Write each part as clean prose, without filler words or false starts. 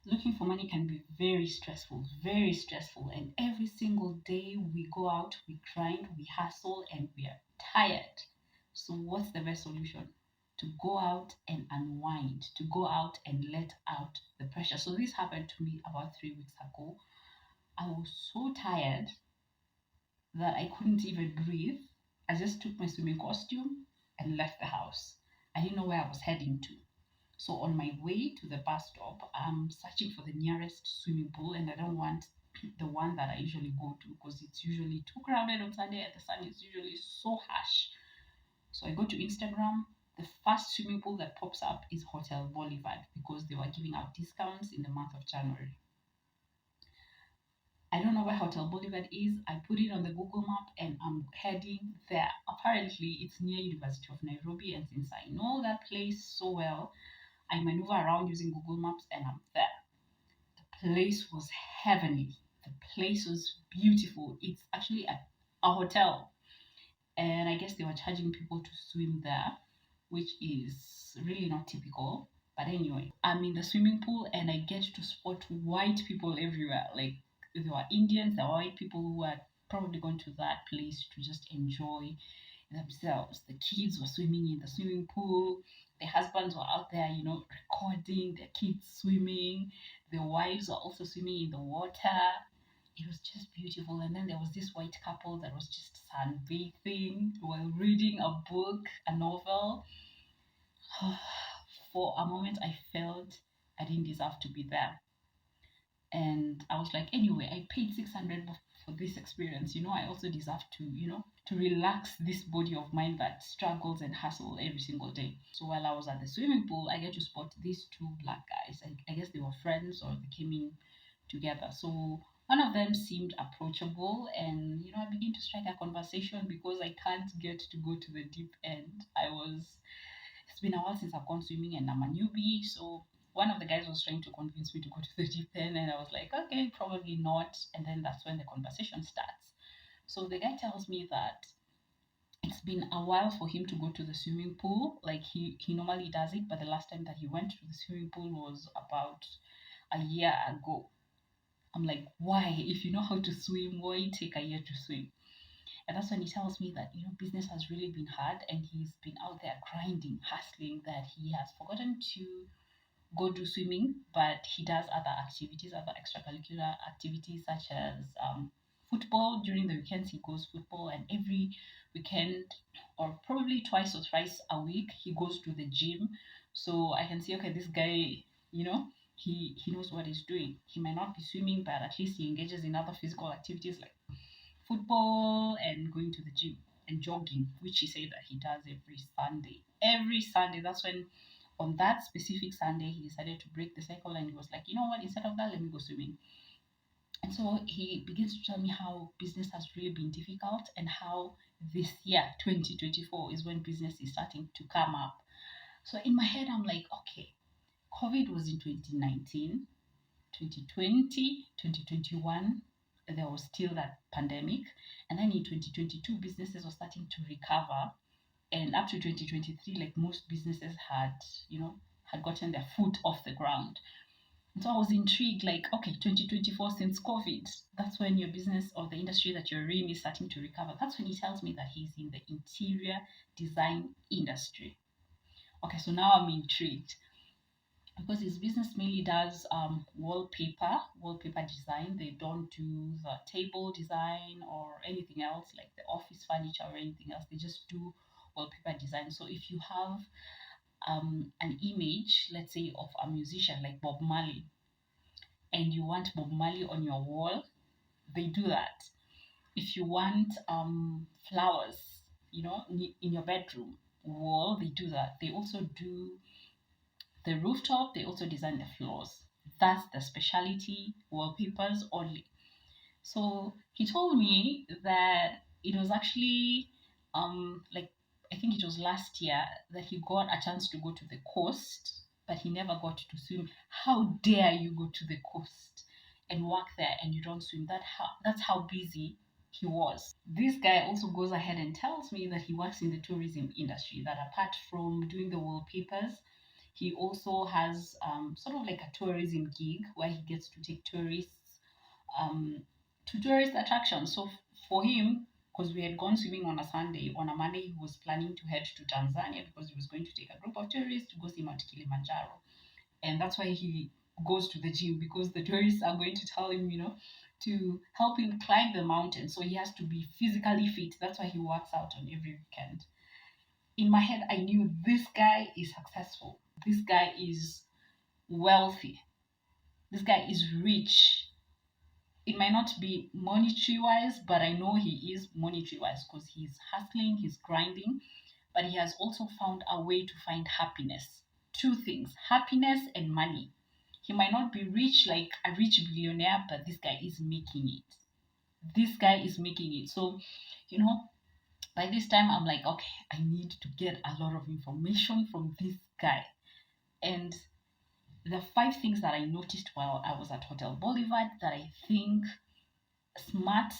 Looking for money can be very stressful, very stressful. And every single day we go out, we grind, we hustle, and we are tired. So, what's the best solution? To go out and unwind, to go out and let out the pressure. So, this happened to me about 3 weeks ago. I was so tired that I couldn't even breathe. I just took my swimming costume and left the house. I didn't know where I was heading to. So on my way to the bus stop, I'm searching for the nearest swimming pool, and I don't want the one that I usually go to because it's usually too crowded on Sunday and the sun is usually so harsh. So I go to Instagram. The first swimming pool that pops up is Hotel Boulevard because they were giving out discounts in the month of January. I don't know where Hotel Boulevard is. I put it on the Google map and I'm heading there. Apparently, it's near University of Nairobi, and since I know that place so well, I maneuver around using Google Maps and I'm there. The place was heavenly. The place was beautiful. It's actually a hotel. And I guess they were charging people to swim there, which is really not typical. But anyway, I'm in the swimming pool and I get to spot white people everywhere. Like there were Indians, there were white people who had probably gone to that place to just enjoy themselves. The kids were swimming in the swimming pool. The husbands were out there, recording their kids swimming. The wives were also swimming in the water. It was just beautiful. And then there was this white couple that was just sunbathing while reading a book, a novel. For a moment, I felt I didn't deserve to be there. And I was like, anyway, I paid 600 for this experience. I also deserve to relax this body of mine that struggles and hustle every single day. So while I was at the swimming pool, I get to spot these two black guys. I guess they were friends or they came in together. So one of them seemed approachable, and I begin to strike a conversation because I can't get to go to the deep end. It's been a while since I've gone swimming and I'm a newbie. So one of the guys was trying to convince me to go to the deep end, and I was like, okay, probably not. And then that's when the conversation starts. So the guy tells me that it's been a while for him to go to the swimming pool. Like he normally does it, but the last time that he went to the swimming pool was about a year ago. I'm like, why? If you know how to swim, why take a year to swim? And that's when he tells me that, business has really been hard and he's been out there grinding, hustling, that he has forgotten to go do swimming, but he does other activities, other extracurricular activities such as football. During the weekends, he goes football, and every weekend, or probably twice or thrice a week, he goes to the gym. So I can see, okay, this guy, he knows what he's doing. He might not be swimming, but at least he engages in other physical activities like football and going to the gym and jogging, which he said that he does every Sunday. Every Sunday. That's when, on that specific Sunday, he decided to break the cycle and he was like, you know what, instead of that, let me go swimming. And so he begins to tell me how business has really been difficult and how this year, 2024, is when business is starting to come up. So in my head, I'm like, okay, COVID was in 2019, 2020, 2021, there was still that pandemic. And then in 2022, businesses were starting to recover. And up to 2023, like most businesses had gotten their foot off the ground. And so I was intrigued, like, okay, 2024, since COVID, that's when your business or the industry that you're in is starting to recover. That's when he tells me that he's in the interior design industry. Okay, so now I'm intrigued because his business mainly does wallpaper design. They don't do the table design or anything else like the office furniture or anything else. They just do wallpaper design. So if you have an image, let's say, of a musician like Bob Marley, and you want Bob Marley on your wall, they do that. If you want flowers, in your bedroom wall, they do that. They also do the rooftop, they also design the floors. That's the specialty wallpapers only. So he told me that it was actually like I think it was last year that he got a chance to go to the coast, but he never got to swim. How dare you go to the coast and work there and you don't swim? That's how busy he was. This guy also goes ahead and tells me that he works in the tourism industry, that apart from doing the wallpapers, He also has sort of like a tourism gig where he gets to take tourists um, to tourist attractions. So for him, because we had gone swimming on a Sunday, on a Monday he was planning to head to Tanzania because he was going to take a group of tourists to go see Mount Kilimanjaro, and that's why he goes to the gym, because the tourists are going to tell him, to help him climb the mountain. So he has to be physically fit. That's why he works out on every weekend. In my head, I knew this guy is successful. This guy is wealthy. This guy is rich. It might not be monetary wise, but I know he is monetary wise because he's hustling, he's grinding, but he has also found a way to find happiness. Two things: happiness and money. He might not be rich like a rich billionaire, but this guy is making it. This guy is making it. So, you know, by this time, I'm like, okay, I need to get a lot of information from this guy. And the five things that I noticed while I was at Hotel Boulevard that I think smart,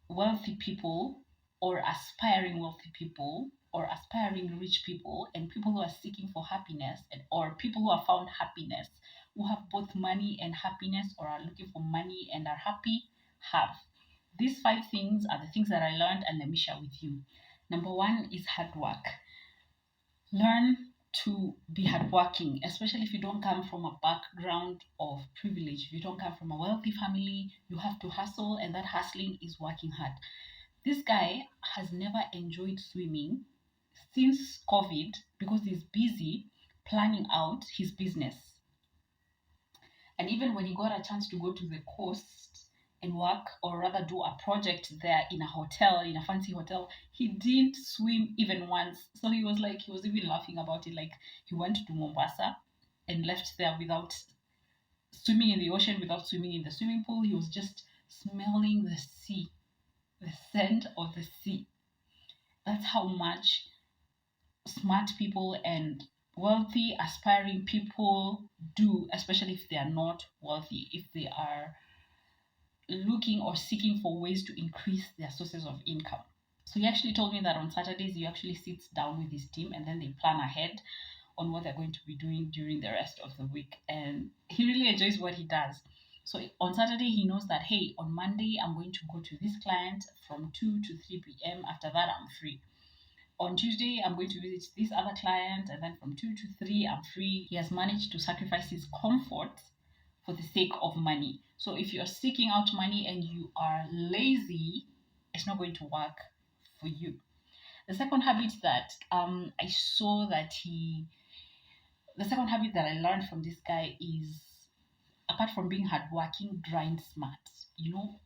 wealthy people, or aspiring wealthy people, or aspiring rich people, and people who are seeking for happiness, or people who have found happiness, who have both money and happiness, or are looking for money and are happy, have. These five things are the things that I learned, and let me share with you. Number one is hard work. Learn to be hardworking, especially if you don't come from a background of privilege. If you don't come from a wealthy family, you have to hustle, and that hustling is working hard. This guy has never enjoyed swimming since COVID because he's busy planning out his business. And even when he got a chance to go to the coast and work, or rather do a project there in a hotel, in a fancy hotel, he didn't swim even once. So he was like, he was even laughing about it. Like, he went to Mombasa and left there without swimming in the ocean, without swimming in the swimming pool. He was just smelling the sea, the scent of the sea. That's how much smart people and wealthy, aspiring people do, especially if they are not wealthy, if they are looking or seeking for ways to increase their sources of income. So he actually told me that on Saturdays he actually sits down with his team and then they plan ahead on what they're going to be doing during the rest of the week. And he really enjoys what he does. So on Saturday, he knows that, hey, on Monday, I'm going to go to this client from 2 to 3 p.m. After that, I'm free. On Tuesday, I'm going to visit this other client, and then from 2 to 3, I'm free. He has managed to sacrifice his comfort for the sake of money. So if you're seeking out money and you are lazy, it's not going to work for you. The second habit that I saw that he, the second habit that I learned from this guy is, apart from being hardworking, grind smart.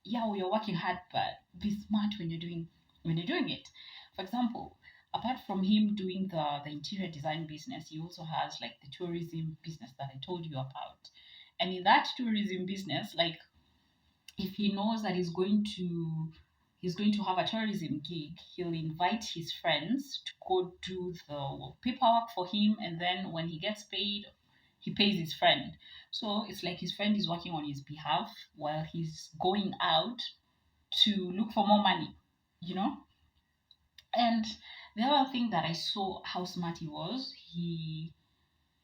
Yeah, we are working hard, but be smart when you're doing it. For example, apart from him doing the interior design business, he also has like the tourism business that I told you about. And in that tourism business, like, if he knows that he's going to have a tourism gig, he'll invite his friends to go do the paperwork for him, and then when he gets paid, he pays his friend. So it's like his friend is working on his behalf while he's going out to look for more money, you know? And the other thing that I saw how smart he was, he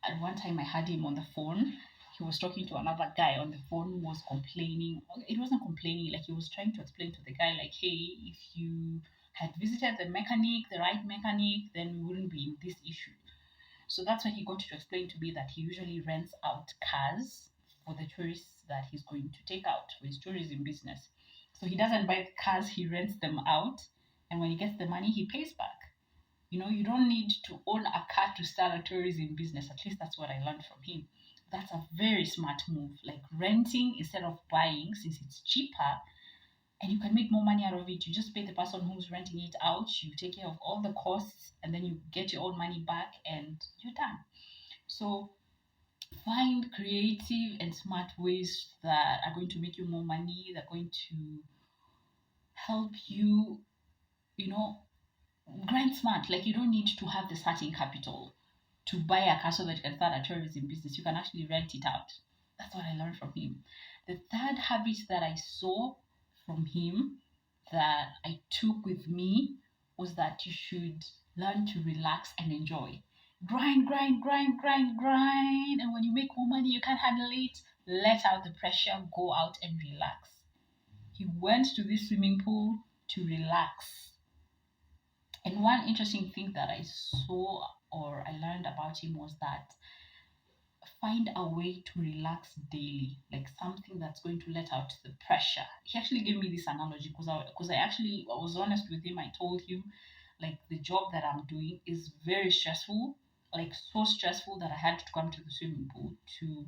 at one time I had him on the phone. He was talking to another guy on the phone who was complaining. It wasn't complaining, like he was trying to explain to the guy, like, hey, if you had visited the right mechanic, then we wouldn't be in this issue. So that's when he got to explain to me that he usually rents out cars for the tourists that he's going to take out for his tourism business. So he doesn't buy the cars, he rents them out. And when he gets the money, he pays back. You don't need to own a car to start a tourism business. At least that's what I learned from him. That's a very smart move. Like renting instead of buying, since it's cheaper and you can make more money out of it. You just pay the person who's renting it out, you take care of all the costs, and then you get your own money back and you're done. So find creative and smart ways that are going to make you more money, that are going to help you, you know, grind smart. Like, you don't need to have the starting capital to buy a car so that you can start a tourism business. You can actually rent it out. That's what I learned from him. The third habit that I saw from him that I took with me was that you should learn to relax and enjoy. Grind, grind, grind, grind, grind. And when you make more money, you can't handle it. Let out the pressure, go out and relax. He went to this swimming pool to relax. And one interesting thing that I saw or I learned about him was that find a way to relax daily, like something that's going to let out the pressure. He actually gave me this analogy because I was honest with him. I told him like the job that I'm doing is very stressful, like so stressful that I had to come to the swimming pool to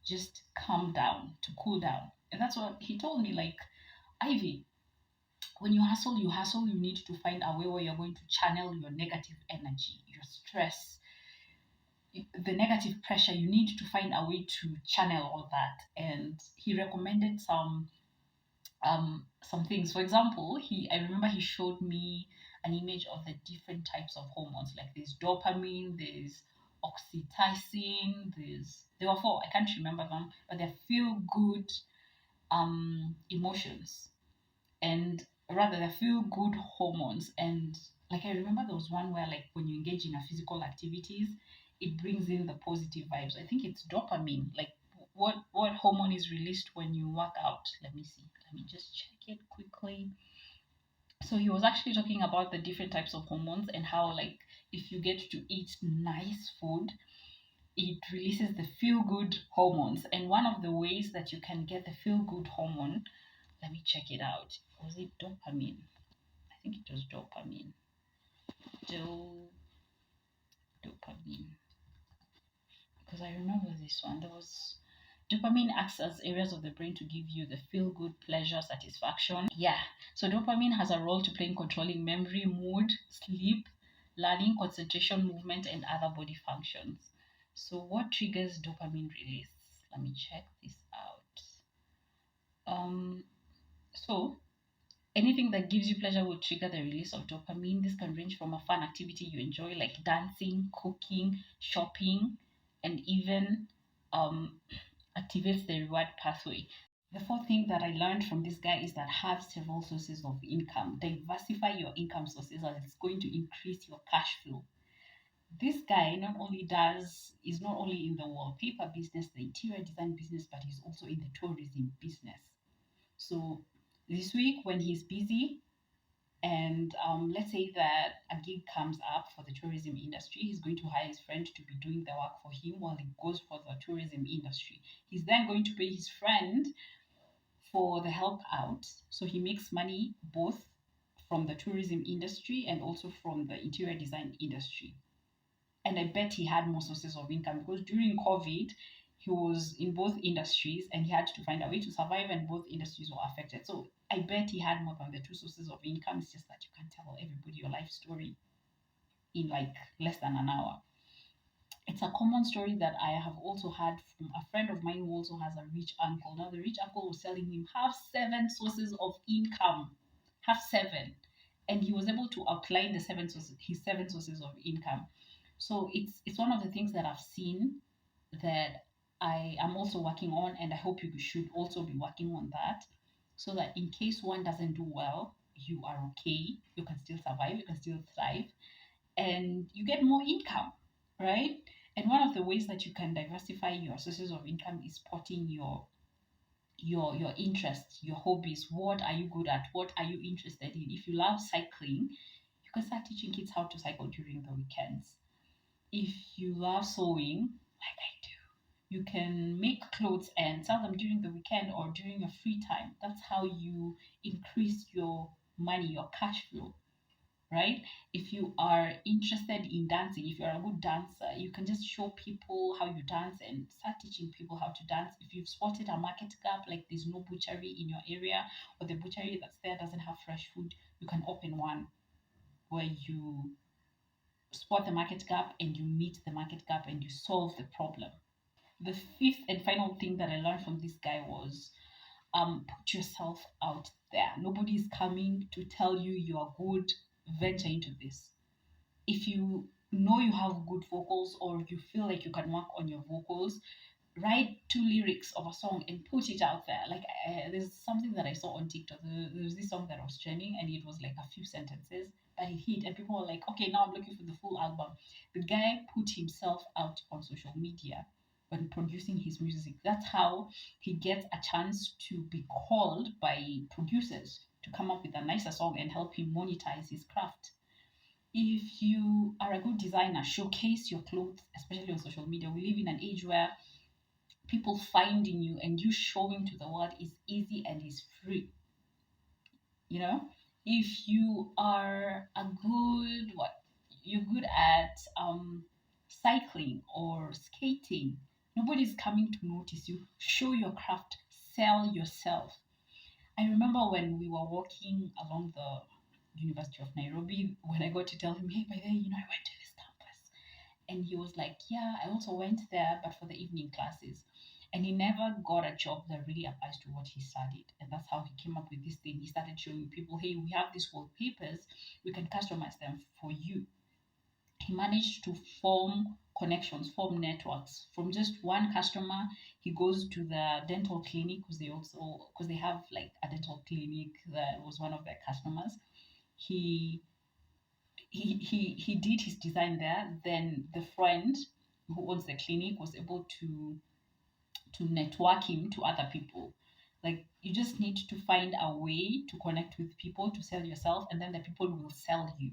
just calm down, to cool down. And that's what he told me, like, Ivy, when you hustle, you need to find a way where you're going to channel your negative energy, your stress, the negative pressure. You need to find a way to channel all that. And he recommended some things. For example, he I remember he showed me an image of the different types of hormones. Like there's dopamine, there's oxytocin, there were four, I can't remember them, but they're feel good emotions, and rather they feel good hormones. And like I remember there was one where like when you engage in a physical activities, it brings in the positive vibes. I think it's dopamine. Like what hormone is released when you work out? Let me see, let me just check it quickly. So he was actually talking about the different types of hormones and how like if you get to eat nice food, it releases the feel good hormones. And one of the ways that you can get the feel good hormone, let me check it out. Was it dopamine? I think it was dopamine. Do dopamine. Because I remember this one. There was dopamine acts as areas of the brain to give you the feel good, pleasure, satisfaction. Yeah. So dopamine has a role to play in controlling memory, mood, sleep, learning, concentration, movement, and other body functions. So what triggers dopamine release? Let me check this out. So anything that gives you pleasure will trigger the release of dopamine. This can range from a fun activity you enjoy, like dancing, cooking, shopping, and even um, activates the reward pathway. The fourth thing that I learned from this guy is that have several sources of income. Diversify your income sources as it's going to increase your cash flow. This guy is not only in the wallpaper business, the interior design business, but he's also in the tourism business. So this week when he's busy, and let's say that a gig comes up for the tourism industry, he's going to hire his friend to be doing the work for him while he goes for the tourism industry. He's then going to pay his friend for the help out. So he makes money both from the tourism industry and also from the interior design industry. And I bet he had more sources of income because during COVID, he was in both industries and he had to find a way to survive, and both industries were affected. So I bet he had more than the two sources of income. It's just that you can't tell everybody your life story in like less than an hour. It's a common story that I have also had from a friend of mine who also has a rich uncle. Now, the rich uncle was telling him, have seven sources of income, have seven. And he was able to outline his seven sources of income. So it's one of the things that I've seen that I am also working on, and I hope you should also be working on that, so that in case one doesn't do well, you are okay, you can still survive, you can still thrive, and you get more income, right? And one of the ways that you can diversify your sources of income is spotting your interests, your hobbies. What are you good at? What are you interested in? If you love cycling, you can start teaching kids how to cycle during the weekends. If you love sewing, like I do, you can make clothes and sell them during the weekend or during your free time. That's how you increase your money, your cash flow, right? If you are interested in dancing, if you're a good dancer, you can just show people how you dance and start teaching people how to dance. If you've spotted a market gap, like there's no butchery in your area, or the butchery that's there doesn't have fresh food, you can open one where you spot the market gap and you meet the market gap and you solve the problem. The fifth and final thing that I learned from this guy was put yourself out there. Nobody is coming to tell you you are good. Venture into this. If you know you have good vocals or you feel like you can work on your vocals, write two lyrics of a song and put it out there. Like there's something that I saw on TikTok. There was this song that was trending and it was like a few sentences. but it hit, and people were like, okay, now I'm looking for the full album. The guy put himself out on social media when producing his music. That's how he gets a chance to be called by producers to come up with a nicer song and help him monetize his craft. If you are a good designer, showcase your clothes, especially on social media. We live in an age where people finding you and you showing to the world is easy and is free. You know, if you are a good what you're good at cycling or skating, nobody's coming to notice you. Show your craft, sell yourself. I remember when we were walking along the University of Nairobi, when I got to tell him, hey, by the way, I went to this campus. And he was like, yeah, I also went there, but for the evening classes. And he never got a job that really applies to what he studied. And that's how he came up with this thing. He started showing people, hey, we have these wallpapers, we can customize them for you. He managed to form connections, form networks. From just one customer, he goes to the dental clinic because they have like a dental clinic that was one of their customers. He he did his design there. Then the friend who owns the clinic was able to network him to other people. Like you just need to find a way to connect with people to sell yourself, and then the people will sell you.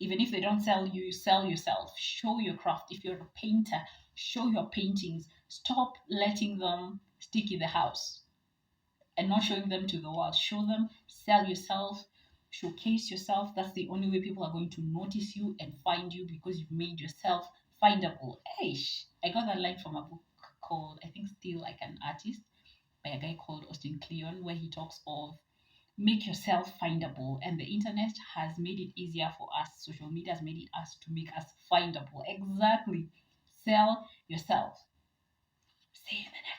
Even if they don't sell you, sell yourself. Show your craft. If you're a painter, show your paintings. Stop letting them stick in the house and not showing them to the world. Show them, sell yourself, showcase yourself. That's the only way people are going to notice you and find you because you've made yourself findable. Hey, I got that line from a book called, I think, Still Like an Artist by a guy called Austin Kleon, where he talks of make yourself findable, and the internet has made it easier for us. Social media has made it us to make us findable. Exactly. Sell yourself. See you in the next